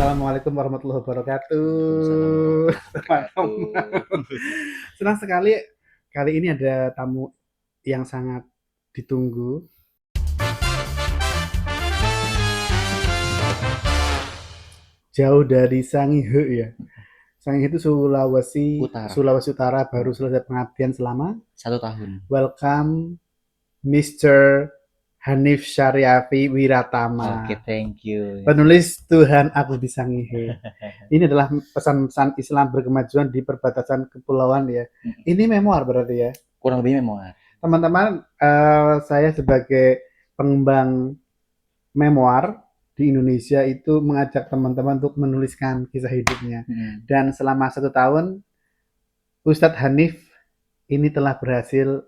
Assalamualaikum warahmatullahi Waalaikumsalam wabarakatuh. warahmatullahi wabarakatuh. Senang sekali kali ini ada tamu yang sangat ditunggu. Jauh dari Sangihe ya. Sangihe itu Utara, Sulawesi Utara baru selesai pengabdian selama. 1 tahun. Welcome Mr. Hanif Syariafi Oke, Wiratama. thank you. Penulis Tuhan Aku di Sangihe. Ini adalah pesan-pesan Islam berkemajuan di perbatasan kepulauan ya. Ini memoir berarti ya. Kurang lebih memoir. Teman-teman, saya sebagai pengembang memoir di Indonesia itu mengajak teman-teman untuk menuliskan kisah hidupnya. Dan selama 1 tahun, Ustadz Hanif ini telah berhasil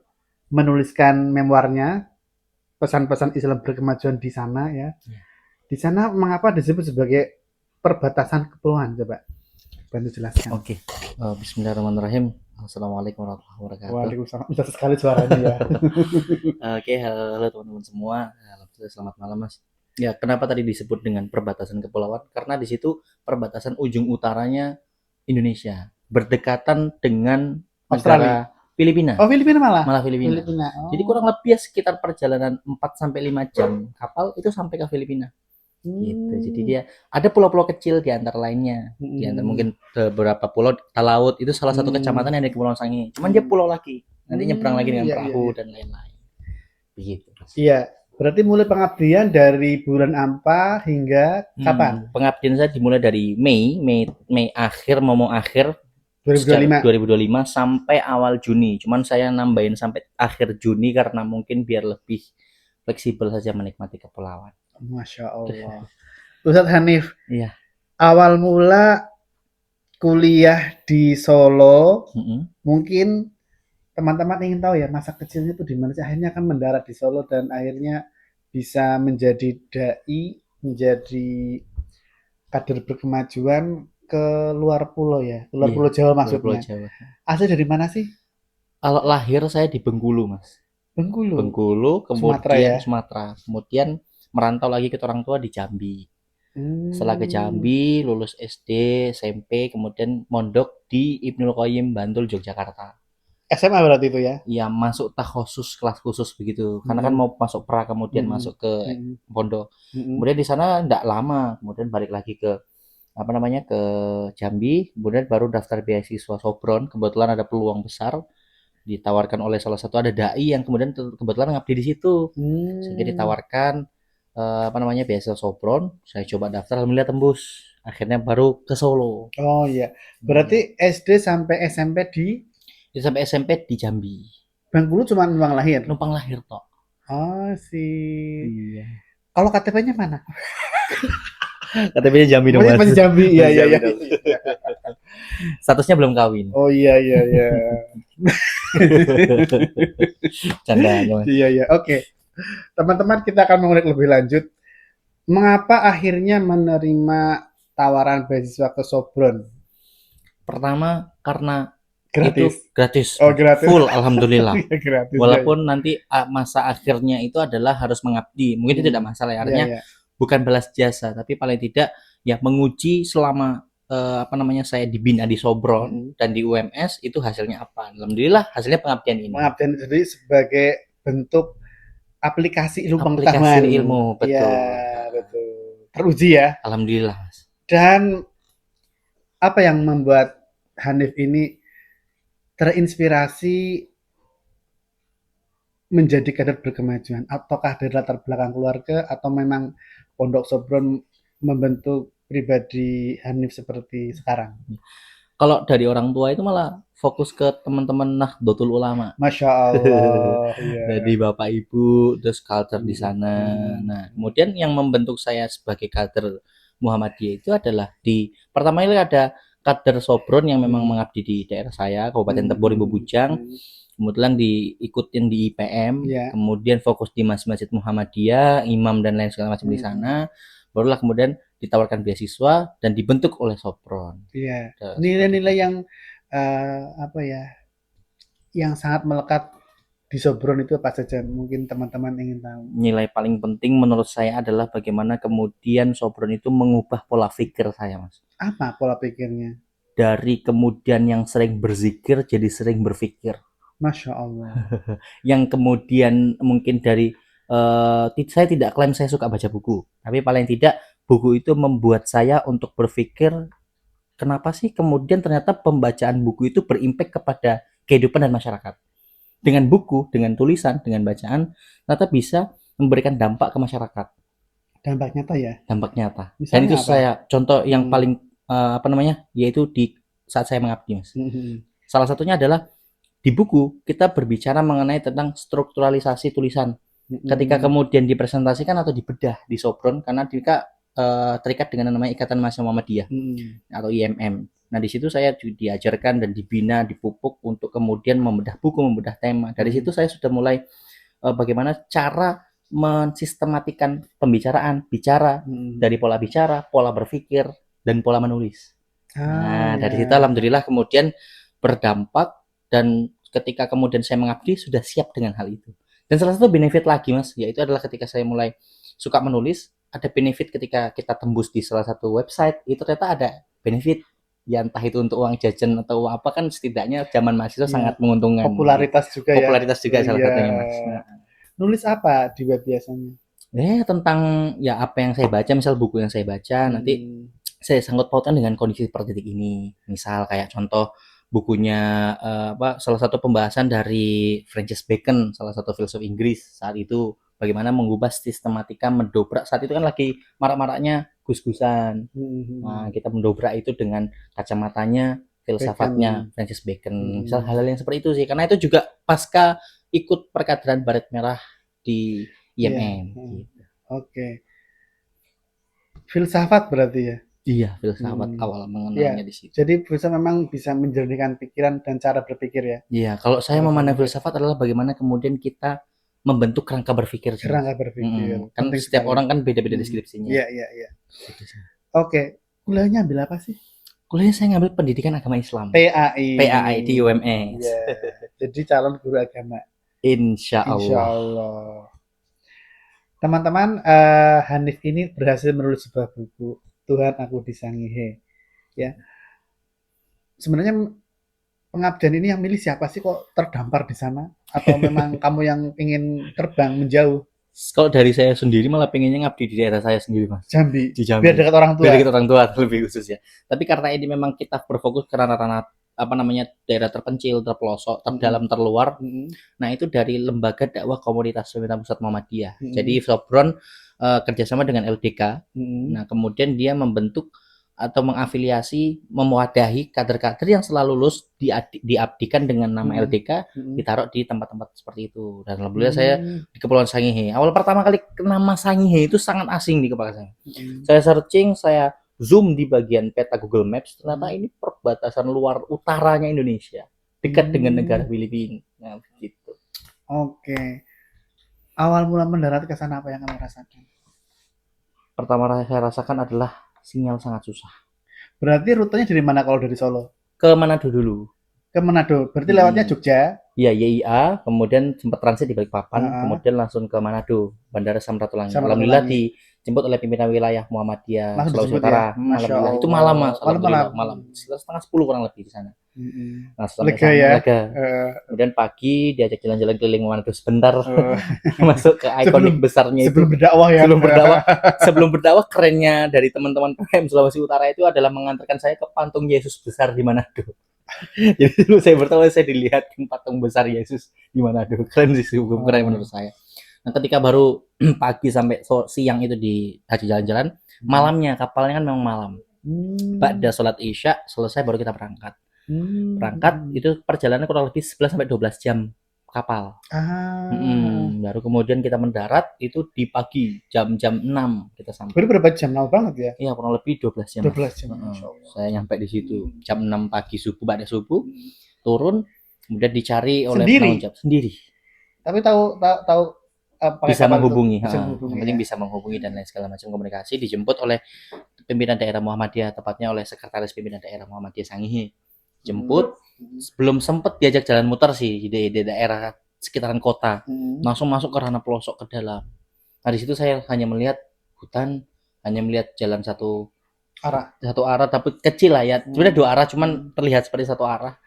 menuliskan memoirnya, pesan-pesan Islam berkemajuan di sana ya. Di sana mengapa disebut sebagai perbatasan kepulauan? Coba bantu jelaskan. Oke, Bismillahirrahmanirrahim. Assalamualaikum warahmatullahi wabarakatuh. Waalaikumsalam. Bisa sekali suaranya ya. Oke, halo teman-teman semua. Alhamdulillah, selamat malam Mas. Ya, kenapa tadi disebut dengan perbatasan kepulauan? Karena di situ perbatasan ujung utaranya Indonesia, berdekatan dengan Australia. negara Filipina. Oh, Filipina malah. Malah Filipina. Oh. Jadi kurang lebih sekitar perjalanan 4 sampai 5 jam kapal itu sampai ke Filipina. Gitu. Jadi dia ada pulau-pulau kecil di antara lainnya. Di antara mungkin beberapa pulau laut itu salah satu kecamatan yang ada di Kepulauan Sangihe. Cuman dia pulau lagi. Nanti nyebrang lagi dengan perahu dan lain-lain. Begitu. Iya. Berarti mulai pengabdian dari bulan Ampa hingga kapan? Pengabdian saya dimulai dari Mei akhir, mau akhir 2025 sampai awal Juni. Cuman saya nambahin sampai akhir Juni karena mungkin biar lebih fleksibel saja menikmati kepulauan. Masya Allah. Ustadz Hanif, iya. Awal mula kuliah di Solo, mungkin teman-teman ingin tahu ya masa kecilnya itu di mana sih? Akhirnya kan mendarat di Solo dan akhirnya bisa menjadi dai, menjadi kader berkemajuan ke luar pulau ya, ke luar pulau Jawa maksudnya. Asli dari mana sih? Kalau lahir saya di Bengkulu, Mas. Bengkulu, kemudian Sumatera. Kemudian merantau lagi ke orang tua di Jambi. Setelah ke Jambi, lulus SD, SMP, kemudian mondok di Ibnul Qayyim, Bantul, Yogyakarta. SMA berarti itu ya? Iya, masuk takhusus, kelas khusus begitu. Karena kan mau masuk pra, kemudian masuk ke pondok. Kemudian di sana enggak lama, kemudian balik lagi ke ke Jambi, kemudian baru daftar beasiswa Sopron. Kebetulan ada peluang besar ditawarkan oleh salah satu ada dai yang kemudian kebetulan ngabdi di situ. Sehingga ditawarkan beasiswa Sopron. Saya coba daftar, alhamdulillah tembus. Akhirnya baru ke Solo. Oh iya, berarti SD sampai SMP sampai SMP di Jambi. Bengkulu cuma numpang lahir? Numpang lahir toh. Oh sih. Iya. Kalau KTP-nya mana? KTP-nya Jambi dong, Mas. Masih Jambi, iya. Statusnya belum kawin. Oh iya. Canda. Iya. Oke. Teman-teman, kita akan mengulik lebih lanjut. Mengapa akhirnya menerima tawaran beasiswa ke Sopron? Pertama karena gratis. Itu gratis. Oh, gratis. Full, alhamdulillah. Gratis, walaupun nanti masa akhirnya itu adalah harus mengabdi. Mungkin itu tidak masalah ya. Artinya bukan balas jasa, tapi paling tidak ya menguji selama saya dibina di Sopron dan di UMS itu hasilnya apa. Alhamdulillah hasilnya pengabdian ini. Pengabdian jadi sebagai bentuk aplikasi ilmu pengetahuan. Aplikasi ilmu, betul. Ya, betul. Teruji ya. Alhamdulillah, Mas. Dan apa yang membuat Hanif ini terinspirasi menjadi kader berkemajuan? Ataukah dari latar belakang keluarga atau memang Pondok Sopron membentuk pribadi Hanif seperti sekarang? Kalau dari orang tua itu malah fokus ke teman-teman Nahdlatul Ulama. Masya Allah. Jadi bapak ibu terus culture di sana. Nah, kemudian yang membentuk saya sebagai kader Muhammadiyah itu adalah pertama ini ada kader Sopron yang memang mengabdi di daerah saya, Kabupaten Tebo Rimbo Bujang. Kemudian diikutin di IPM, kemudian fokus di masjid Muhammadiyah, imam dan lain segala macam di sana. Barulah kemudian ditawarkan beasiswa dan dibentuk oleh Sopron. Iya. Nilai-nilai yang yang sangat melekat di Sobron itu apa saja? Mungkin teman-teman ingin tahu. Nilai paling penting menurut saya adalah bagaimana kemudian Sobron itu mengubah pola pikir saya, Mas. Apa pola pikirnya? Dari kemudian yang sering berzikir jadi sering berpikir. Masya Allah. Yang kemudian mungkin dari saya tidak klaim saya suka baca buku, tapi paling tidak buku itu membuat saya untuk berpikir kenapa sih kemudian ternyata pembacaan buku itu berimpact kepada kehidupan dan masyarakat. Dengan buku, dengan tulisan, dengan bacaan, ternyata bisa memberikan dampak ke masyarakat. Dampak nyata ya? Dampak nyata. Dan Misalnya itu apa? saya contoh yang paling yaitu di saat saya mengabdi, Mas. Salah satunya adalah di buku kita berbicara mengenai tentang strukturalisasi tulisan. Ketika kemudian dipresentasikan atau dibedah di Sobron, karena jika terikat dengan namanya Ikatan Mahasiswa Muhammadiyah atau IMM. Nah, di situ saya diajarkan dan dibina, dipupuk untuk kemudian membedah buku, membedah tema. Dari situ saya sudah mulai bagaimana cara mensistematikan pembicaraan, bicara dari pola bicara, pola berpikir, dan pola menulis. Nah, dari situ alhamdulillah kemudian berdampak dan ketika kemudian saya mengabdi sudah siap dengan hal itu. Dan salah satu benefit lagi, Mas, yaitu adalah ketika saya mulai suka menulis, ada benefit ketika kita tembus di salah satu website, itu ternyata ada benefit. Ya entah itu untuk uang jajan atau apa, kan setidaknya zaman mahasiswa sangat menguntungkan. Popularitas juga ya. Popularitas juga salah satunya, Mas. Nah, nulis apa di web biasanya? Tentang ya apa yang saya baca, misal buku yang saya baca, nanti saya sangkut pautkan dengan kondisi seperti ini. Misal kayak contoh bukunya salah satu pembahasan dari Francis Bacon, salah satu filsuf Inggris saat itu, bagaimana mengubah sistematika mendobrak, saat itu kan lagi marak-maraknya gus-gusan. Nah, kita mendobrak itu dengan kacamatanya filsafatnya Francis Bacon. Misal hal-hal yang seperti itu sih, karena itu juga pasca ikut perkaderan Baret Merah di IMM. Gitu. Oke. Filsafat berarti ya? Iya, filsafat awal mengenalnya di situ. Jadi memang bisa menjernihkan pikiran dan cara berpikir ya? Iya, kalau saya memandang filsafat adalah bagaimana kemudian kita membentuk kerangka berpikir. Kerangka berpikir. Kan setiap orang kan beda-beda deskripsinya. Iya. Oke, kuliahnya ambil apa sih? Kuliahnya saya ngambil pendidikan agama Islam. PAI di UMS. Jadi calon guru agama. Insya Allah. Teman-teman, Hanif ini berhasil menulis sebuah buku, Tuhan Aku Disangihe. Ya. Sebenarnya pengabdian ini yang milih siapa sih, kok terdampar di sana? Atau memang kamu yang ingin terbang menjauh? Kalau dari saya sendiri malah pengennya ngabdi di daerah saya sendiri, Mas. Jambi. Di Jambi. Biar dekat orang tua. Biar dekat orang tua lebih khusus ya. Tapi karena ini memang kita berfokus ke ranah-ranah daerah terpencil, terpelosok, terdalam, terluar. Nah, itu dari lembaga dakwah komunitas Pembina Pusat Muhammadiyah. Jadi Sobron kerjasama dengan LDK. Nah, kemudian dia membentuk atau mengafiliasi, memwadahi kader-kader yang selalu lulus diabdikan dengan nama LDK, ditaruh di tempat-tempat seperti itu. Dan alhamdulillah saya di Kepulauan Sangihe. Awal pertama kali nama Sangihe itu sangat asing di kepala saya. Saya searching, saya zoom di bagian peta Google Maps, ternyata ini perbatasan luar utaranya Indonesia, dekat dengan negara Filipina. Nah, begitu. Oke. Awal mula mendarat ke sana apa yang kamu rasakan? Pertama saya rasakan adalah sinyal sangat susah. Berarti rutenya dari mana kalau dari Solo? Ke Manado dulu. Ke Manado. Berarti lewatnya Jogja? Iya, YIA, kemudian sempat transit di Balikpapan, kemudian langsung ke Manado, Bandara Samratulangi. Alhamdulillah dijemput oleh pimpinan wilayah Muhammadiyah Sulawesi Utara. Alhamdulillah. Itu malam, Mas. Alhamdulillah malam. Sekitar setengah 10 kurang lebih di sana. Nah, lega ya. Kemudian pagi diajak jalan-jalan keliling Manado sebentar, masuk ke ikonik besarnya itu. Sebelum berdakwah ya. Sebelum berdakwah kerennya dari teman-teman PM Sulawesi Utara itu adalah mengantarkan saya ke patung Yesus besar di Manado. Jadi dulu saya bertahu, saya dilihat patung besar Yesus di Manado. Keren sih, keren menurut saya. Nah, ketika baru pagi sampai siang itu di haji jalan-jalan, malamnya kapalnya kan memang malam. Pada sholat Isya selesai baru kita berangkat. Itu perjalanan kurang lebih 11 sampai 12 jam kapal. Baru kemudian kita mendarat itu di pagi jam 6 kita sampai. Baru berapa jam? Lama banget ya? Iya, kurang lebih 12 jam. 12 jam. Saya nyampe di situ jam 6 pagi pada subuh, turun, kemudian dicari oleh penanggung jawab sendiri. Tapi tahu bisa menghubungi, yang penting bisa menghubungi dan lain segala macam komunikasi. Dijemput oleh pimpinan daerah Muhammadiyah, tepatnya oleh sekretaris pimpinan daerah Muhammadiyah Sangihe. Jemput, belum sempat diajak jalan muter sih di daerah sekitaran kota, langsung masuk ke ranah pelosok ke dalam. Nah di situ saya hanya melihat hutan, hanya melihat jalan satu arah tapi kecil lah ya, sebenarnya dua arah cuman terlihat seperti satu arah.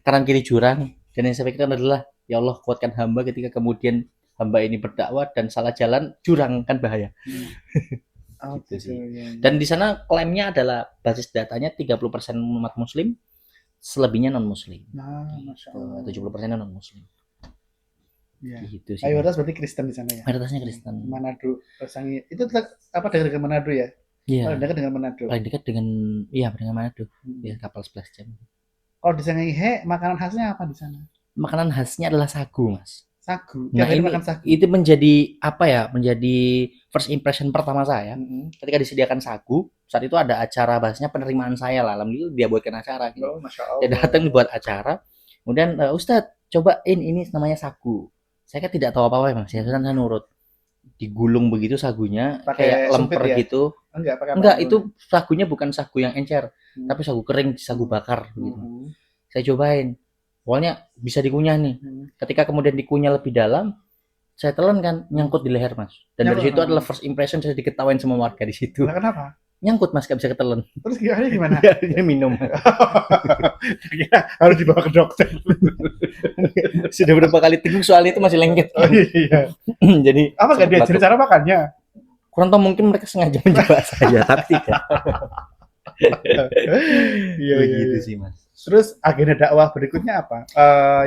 Kanan kiri jurang, dan yang saya pikirkan adalah ya Allah kuatkan hamba ketika kemudian hamba ini berdakwah dan salah jalan, jurang kan bahaya. Gitu sih. Dan di sana klaimnya adalah basis datanya 30% umat muslim, selebihnya non muslim. Nah, 70% non muslim. Ya. Gitu sih. Mayoritas berarti Kristen di sana ya. Mayoritasnya Kristen. Manado, Sangi. Itu apa dekat dengan Manado ya? Iya. Paling dekat dengan Manado. Paling dekat dengan Manado. Ya, kapal 11 jam. Kalau di Sangihe, makanan khasnya apa di sana? Makanan khasnya adalah sagu, Mas. Sagu. Nah, ini makan sagu. Itu menjadi apa ya? Menjadi first impression pertama saya. Ketika disediakan sagu, saat itu ada acara bahasanya penerimaan saya lah. Alhamdulillah dia buatkan acara gitu. Oh, Masya Allah. Dia datang buat acara. Kemudian Ustadz, cobain ini namanya sagu. Saya kan tidak tahu apa-apa ya, Mas. Saya nurut. Digulung begitu sagunya, kayak lemper ya? Gitu. Enggak, itu sagunya bukan sagu yang encer, tapi sagu kering, sagu bakar gitu. Saya cobain. Pokoknya bisa dikunyah nih. Ketika kemudian dikunyah lebih dalam, saya telan kan, nyangkut di leher, Mas. Dan dari situ adalah first impression saya diketawain semua warga di situ. Nah, kenapa? Nyangkut, Mas, gak bisa ketelan. Terus gimana? Dia minum. Harus dibawa ke dokter. Sudah berapa kali teguh soal itu masih lengket. Oh iya. Jadi apa gak diajarin cara makannya? Kurang tahu, mungkin mereka sengaja menjebak saya, tapi tidak. Iya, gitu sih, Mas. Terus agenda dakwah berikutnya apa?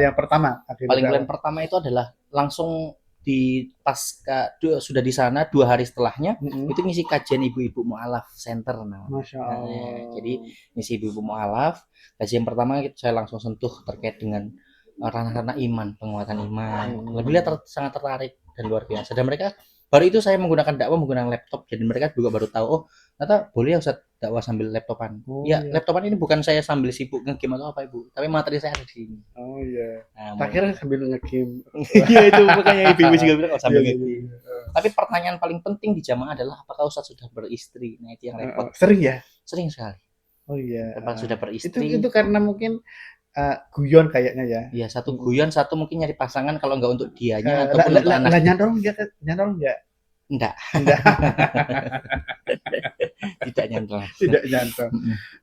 Yang pertama, paling pertama itu adalah langsung di pasca sudah di sana 2 hari setelahnya itu ngisi kajian ibu-ibu mu'alaf center namanya. Masya Allah. Jadi ngisi ibu-ibu mu'alaf, kajian pertama saya langsung sentuh terkait dengan ranah-ranah iman, penguatan iman. Alhamdulillah sangat tertarik dan luar biasa. Dan mereka baru itu saya menggunakan dakwah menggunakan laptop, jadi mereka juga baru tahu, oh ternyata boleh ya Ustaz dakwah sambil laptopan. Iya. Laptopan ini bukan saya sambil sibuk nge-game atau apa Ibu, tapi materi saya ada di sini. Oh iya. Tak kira sambil nge-game. Iya itu makanya ibu juga bilang oh, sambil nge-game. Tapi pertanyaan paling penting di jamaah adalah apakah Ustaz sudah beristri? Nah itu yang repot. Sering ya? Sering sekali. Oh iya. Apakah sudah beristri? Itu karena mungkin guyon kayaknya ya. Iya, satu guyon, satu mungkin nyari pasangan kalau enggak untuk dianya ataupun untuk anak. Nyantol enggak? Enggak. Tidak nyantol. Tidak nyantol.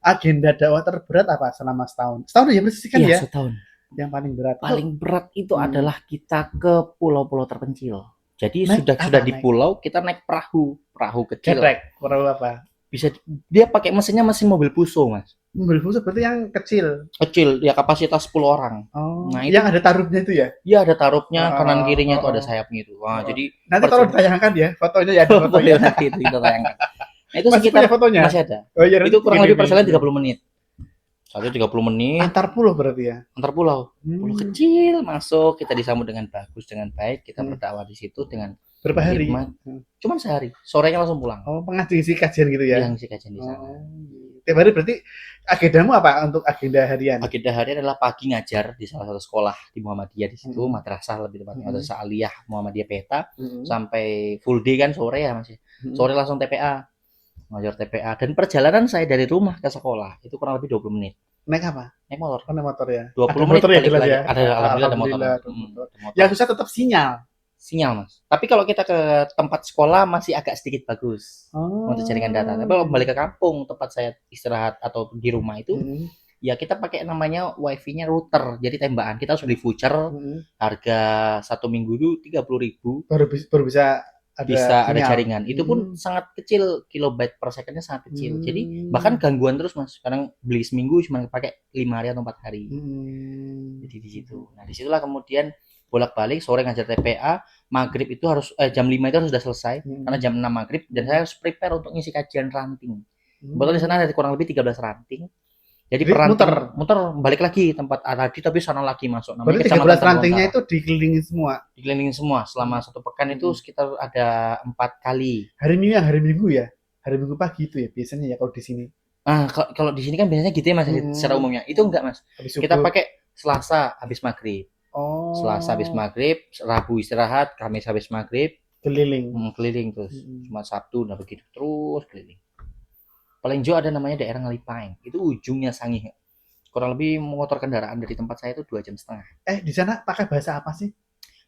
Agenda dakwah terberat apa selama setahun? Setahun ya bersih kan ya? Setahun. Yang paling berat. Paling berat itu adalah kita ke pulau-pulau terpencil. Jadi sudah di pulau kita naik perahu kecil. Perahu apa? Bisa dia pakai mesinnya mesin mobil puso, Mas. Mobil khusus berarti yang kecil. Kecil, ya kapasitas 10 orang. Oh, nah, itu yang ada tarupnya itu ya? Iya, ada tarupnya, kanan kirinya itu ada sayapnya itu. Wah, jadi nanti kalau ditayangkan ya, fotonya ya ada fotonya. Nanti itu kita tayangkan. Nah, itu masih sekitar fotonya? Masih ada. Oh, iya, itu kurang lebih perjalanan 30 menit. 30 menit. Antar pulau berarti ya? Antar pulau. Pulau kecil masuk, kita disambut dengan bagus, dengan baik, kita berdakwah di situ dengan berapa hari? Cuman sehari. Sorenya langsung pulang. Oh, ngisi kajian gitu ya? Iya, ngisi kajian di sana. Tiap hari berarti agendamu apa untuk agenda harian? Agenda harian adalah pagi ngajar di salah satu sekolah di Muhammadiyah di situ, madrasah lebih tepatnya, madrasah aliyah Muhammadiyah Peta, sampai full day kan sore ya Mas. Sore langsung TPA. Ngajar TPA dan perjalanan saya dari rumah ke sekolah itu kurang lebih 20 menit. Naik apa? Naik motor. Oh, naik motor ya. 20 menit ya, jelas ya. Ada alhamdulillah ada motor. Yang susah tetap sinyal, Mas. Tapi kalau kita ke tempat sekolah masih agak sedikit bagus untuk jaringan data. Tapi kalau kembali ke kampung tempat saya istirahat atau di rumah itu, ya kita pakai namanya wifi-nya router. Jadi tembakan kita harus beli voucher, harga 1 minggu itu 30.000. Baru bisa ada jaringan. Itu pun sangat kecil, kilobyte per secondnya sangat kecil. Jadi bahkan gangguan terus Mas. Kadang beli seminggu cuma pakai 5 hari atau 4 hari. Jadi di situ. Nah disitulah kemudian bolak-balik sore ngajar TPA, maghrib itu harus jam 5 itu harus sudah selesai karena jam 6 maghrib dan saya harus prepare untuk ngisi kajian ranting. Kebetulan di sana ada kurang lebih 13 ranting. Jadi muter balik lagi tempat tadi tapi sana lagi masuk. Namanya berarti 13 rantingnya itu dikelilingin semua. Dikelilingin semua selama 1 pekan itu sekitar ada 4 kali. Hari Minggu ya? Hari Minggu pagi itu ya biasanya ya kalau di sini. Kalau di sini kan biasanya gitu ya Mas secara umumnya. Itu enggak Mas. Kita pakai Selasa habis maghrib. Selasa habis maghrib, Rabu istirahat, Kamis habis maghrib, keliling terus. Cuma Sabtu udah begitu terus keliling. Paling jauh ada namanya daerah Ngalipaing, itu ujungnya Sangihe. Kurang lebih mengotor kendaraan dari tempat saya itu 2,5 jam. Di sana pakai bahasa apa sih?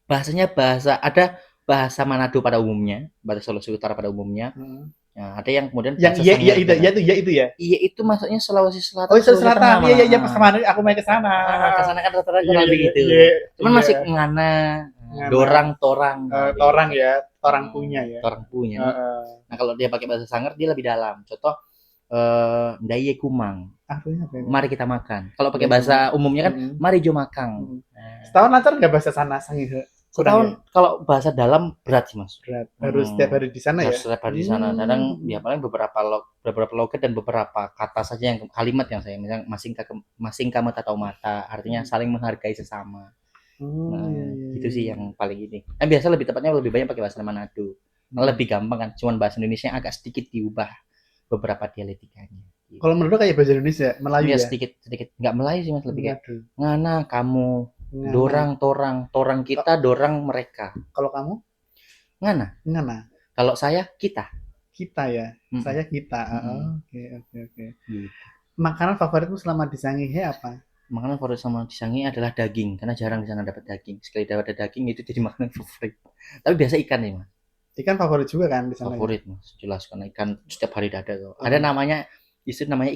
Bahasanya ada bahasa Manado pada umumnya, bahasa Sulawesi Utara pada umumnya. Hmm. Nah, ada yang kemudian Yang bahasa iya iya Sangir itu ya, itu ya. Iya itu maksudnya Sulawesi Oh, Selatan, itu Sulawesi Tengah selatan. Iya malah. iya iya, pas kemarin aku main ke sana. Ke sana kan rata-rata Iya kurang iya lebih iya. gitu. Iya, Cuman iya. masih ngana, Ngana. dorang, torang. Nah, Torang gitu. ya, torang punya ya. Torang punya. Heeh. Nah, kalau dia pakai bahasa Sangir dia lebih dalam. Contoh Ndaye kumang. Artinya apa itu? Mari kita makan. Kalau pakai Ndaye bahasa kumang. umumnya kan mari jo makang. Setahun lancar nggak bahasa sana Sangihe? Setahun Ya? kalau bahasa dalam berat sih mas. Berat. Harus setiap hari di sana ya? Harus setiap hari di sana. Kadang ya paling beberapa logat dan beberapa kata saja yang kalimat yang saya misalnya masing kamu atau mata artinya saling menghargai sesama. Gitu sih yang paling ini. Biasa lebih tepatnya lebih banyak pakai bahasa Manado. Lebih gampang kan, cuman bahasa Indonesia yang agak sedikit diubah beberapa dialektikanya. Gitu. Kalau menurut kayak bahasa Indonesia, Melayu ya? Sedikit, nggak Melayu sih mas, lebih kayak ngana kamu, ngana. Dorang, torang kita, dorang mereka. Kalau kamu? Ngana. Kalau saya kita. Kita ya, saya kita. Oke. Makanan favoritmu selama di Sangihe apa? Makanan favorit sama di Sangihe adalah daging, karena jarang di sana dapat daging. Sekali dapat daging itu jadi makanan favorit. Tapi biasa ikan nih mas. Ikan favorit juga kan di sana? Favorit mas, jelas karena ikan setiap hari ada tuh. Ada namanya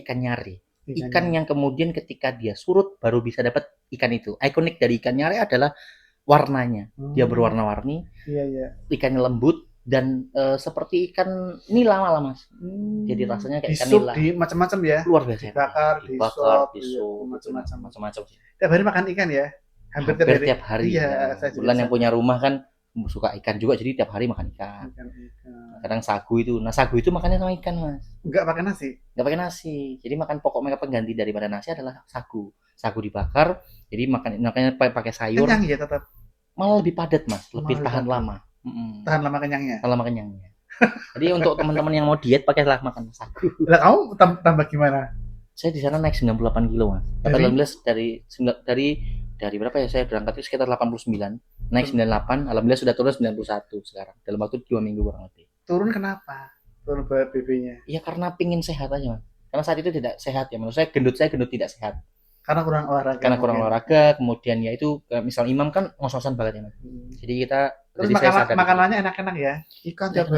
ikan nyari. Ikan yang kemudian ketika dia surut baru bisa dapat ikan itu. Ikonik dari ikan nyari adalah warnanya. Dia berwarna-warni. Iya. Ikannya lembut dan seperti ikan nila malah mas. Jadi rasanya kayak ikan nila. Di macam-macam ya. Luar biasa. Dibakar, disop, macam-macam. Tiap hari makan ikan ya? Hampir tiap hari. Iya. Kebetulan yang punya rumah kan suka ikan juga, jadi tiap hari makan ikan. Kadang sagu itu makannya sama ikan mas. Nggak pakai nasi. Jadi makan pokok mereka pengganti daripada nasi adalah sagu dibakar, jadi makanya pakai sayur. Kenyang ya tetap. Malah lebih padat mas, lebih tahan lama. Tahan lama kenyangnya. Jadi untuk teman-teman yang mau diet pakailah makan sagu. Lah kamu tambah gimana? Saya di sana naik 98 kilo mas. Alhamdulillah dari berapa ya, saya berangkat itu sekitar 89, naik 98, alhamdulillah sudah turun 91 sekarang dalam waktu 2 minggu kurang lebih. Turun kenapa? Turun berat BB-nya? Iya karena pingin sehat aja mas, karena saat itu tidak sehat ya, menurut saya gendut tidak sehat karena kurang olahraga. Kemudian ya itu misal imam kan ngos-ngosan banget ya mas. Jadi terus makanannya enak-enak ya, ikan tiap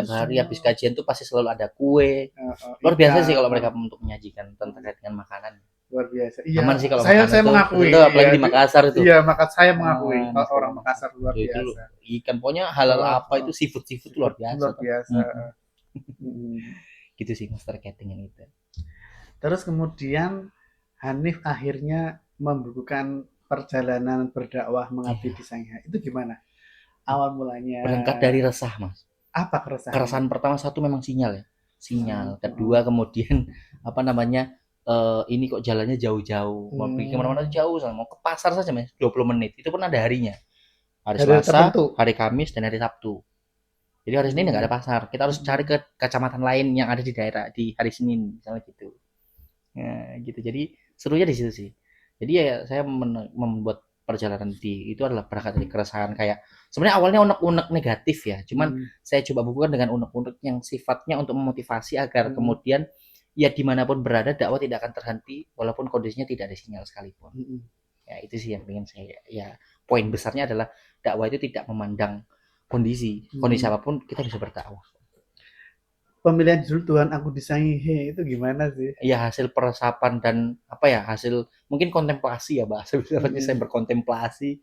hari habis kajian tuh pasti selalu ada kue. Luar biasa sih kalau mereka untuk menyajikan terkait dengan makanan. Luar biasa. Iya. Aman sih kalau saya mengakui. Itu, apalagi di Makassar itu. Iya, saya mengakui orang Makassar luar biasa. Ikan pokoknya halal apa itu seafood luar biasa. Luar biasa. Gitu sih mas terkait dengan itu. Terus kemudian Hanif akhirnya membukukan perjalanan berdakwah mengabdi di Sangihe. Itu gimana? Awal mulanya. Berangkat dari resah mas. Apa keresahan? Keresahan pertama satu memang sinyal ya. Kedua kemudian apa namanya? Ini kok jalannya jauh-jauh, mau pergi kemana-mana jauh, mau ke pasar saja mas 20 menit, itu pun ada harinya, hari Selasa, hari Kamis dan hari Sabtu. Jadi hari Senin nggak ada pasar, kita harus cari ke kecamatan lain yang ada di daerah di hari Senin misalnya gitu. Nah, gitu. Jadi serunya di situ sih. Jadi ya saya membuat perjalanan itu adalah berangkat dari keresahan, kayak sebenarnya awalnya unek-unek negatif ya, cuman saya coba bukukan dengan unek-unek yang sifatnya untuk memotivasi agar kemudian ya dimanapun berada dakwah tidak akan terhenti walaupun kondisinya tidak ada sinyal sekalipun. Ya itu sih yang ingin saya, ya poin besarnya adalah dakwah itu tidak memandang kondisi apapun kita bisa berdakwah. Pemilihan judul Tuhan Aku di Sangihe itu gimana sih? Ya hasil peresapan dan hasil mungkin kontemplasi ya bahasa misalnya saya berkontemplasi,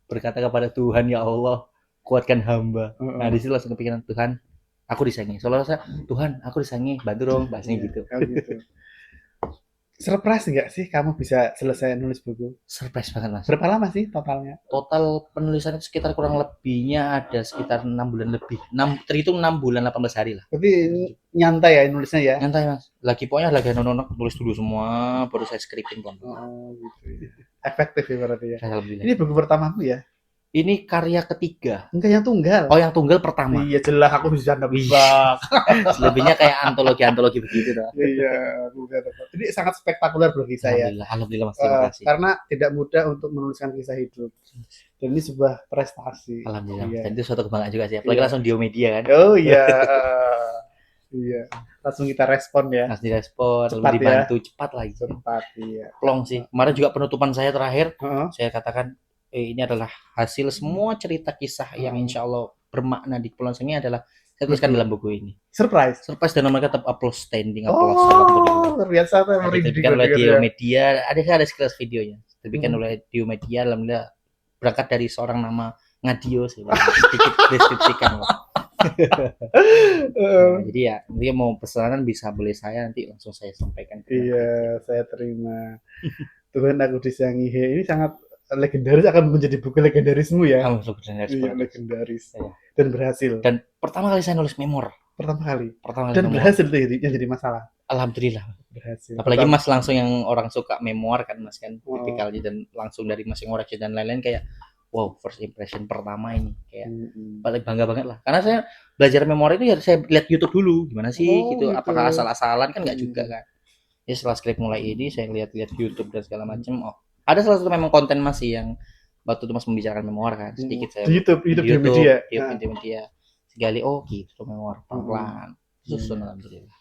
berkata kepada Tuhan, ya Allah kuatkan hamba. Nah di situ langsung kepikiran, Tuhan aku di Sangihe. Soalnya saya, Tuhan aku di Sangihe, bantu dong bahasanya gitu. Surprise nggak sih kamu bisa selesai nulis buku? Surprise banget mas. Berapa lama sih totalnya? Total penulisan itu sekitar kurang lebihnya ada sekitar 6 bulan lebih. Terhitung 6 bulan 18 hari lah. Berarti nyantai ya nulisnya ya? Nyantai mas. Pokoknya lagi nonton tulis dulu semua, baru saya scripting kan. Gitu. Efektif ya berarti ya. Alhamdulillah. Ini buku pertamaku ya? Ini karya ketiga. Enggak, yang tunggal. Oh, yang tunggal pertama. Iya, jelas aku bisa nebak. Selebihnya kayak antologi begitu dah. Iya, jadi sangat spektakuler bagi saya. Alhamdulillah Mas, terima kasih. Karena tidak mudah untuk menuliskan kisah hidup. Dan ini sebuah prestasi. Alhamdulillah. Iya. Dan itu suatu kebanggaan juga sih. Apalagi langsung di Media kan. Oh iya. Iya. Langsung kita respon ya. Harus direspon, Cepat lalu ya. dibantu cepat lagi. Cepat, iya. Plong sih. Kemarin juga penutupan saya terakhir, Heeh. saya katakan ini adalah hasil semua cerita kisah yang insya Allah bermakna di Kepulauan Sangihe adalah saya tuliskan Betul. dalam buku ini. Surprise. Surprise dan mereka tetap upload standing, Oh, alhamdulillah. luar biasa tuh. Jadi merinding diterbitkan oleh gua Dio dengar ya. Media, ada sekilas videonya. Diterbitkan Hmm. oleh Dio Media, alhamdulillah berangkat dari seorang nama Ngadio, saya bilang. Sedikit deskripsikan lah. Nah, jadi ya dia mau pesanan bisa boleh saya nanti langsung saya sampaikan. Iya, saya terima. Tuhan aku di Sangihe ini sangat legendaris, akan menjadi buku legendarismu ya. Alhamdulillah. Iya, legendaris. Iya. Dan berhasil. Dan pertama kali saya nulis memor. Pertama kali. Pertama kali Dan memor. berhasil tuh yang jadi masalah. Alhamdulillah. Berhasil. Apalagi Mas langsung yang orang suka memoir kan Mas kan, Oh. tipikalnya dan langsung dari Mas yang ngoreksi dan lain-lain kayak wow, first impression pertama ini kayak paling bangga banget lah. Karena saya belajar memoir itu ya saya lihat YouTube dulu gimana sih Oh, gitu. gitu. Apakah asal-asalan kan nggak juga kan. Ya setelah skrip mulai ini saya lihat YouTube dan segala macam. Oh, ada salah satu memang konten Mas sih yang waktu itu Mas membicarakan memoir kan sedikit saya di YouTube di media. Di media. Sekali oh gitu memoir pelan-pelan. Susun alhamdulillah.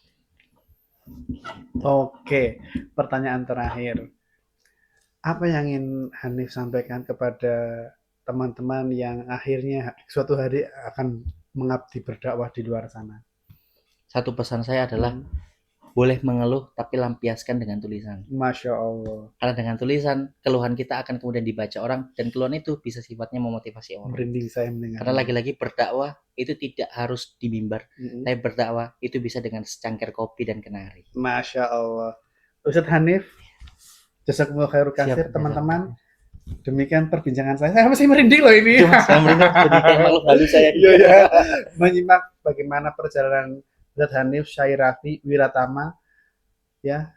Oke, pertanyaan terakhir. Apa yang ingin Hanif sampaikan kepada teman-teman yang akhirnya suatu hari akan mengabdi berdakwah di luar sana? Satu pesan saya adalah boleh mengeluh tapi lampiaskan dengan tulisan. Masya Allah. Karena dengan tulisan keluhan kita akan kemudian dibaca orang dan keluhan itu bisa sifatnya memotivasi orang. Merinding saya mendengar. Karena lagi-lagi berdakwah itu tidak harus di mimbar, tapi berdakwah itu bisa dengan secangkir kopi dan kenari. Masya Allah. Ustadz Hanif, jazakumullah khairul katsir teman-teman. Demikian perbincangan saya. Saya masih merinding loh ini. Saya merinding malu halus saya. Iya ya. Menyimak bagaimana perjalanan Ustadz Hanif Syairafi Wiratama ya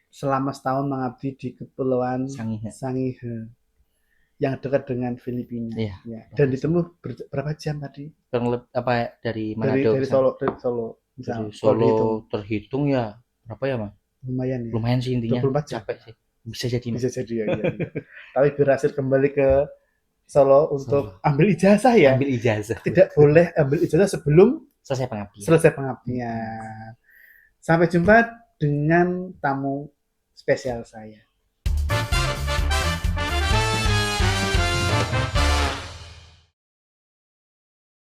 selama setahun mengabdi di Kepulauan Sangihe yang dekat dengan Filipina. Iya. Ya. Dan ditempuh berapa jam tadi? Dari Manado? Dari Solo. Dari Solo terhitung ya berapa ya Mas? Lumayan ya. Lumayan sih intinya. 24 jam. Capek sih. Bisa jadi ya. Tapi berhasil kembali ke Solo untuk ambil ijazah ya. Ambil ijazah. Tidak boleh ambil ijazah sebelum selesai pengabdian. Sampai jumpa dengan tamu spesial saya.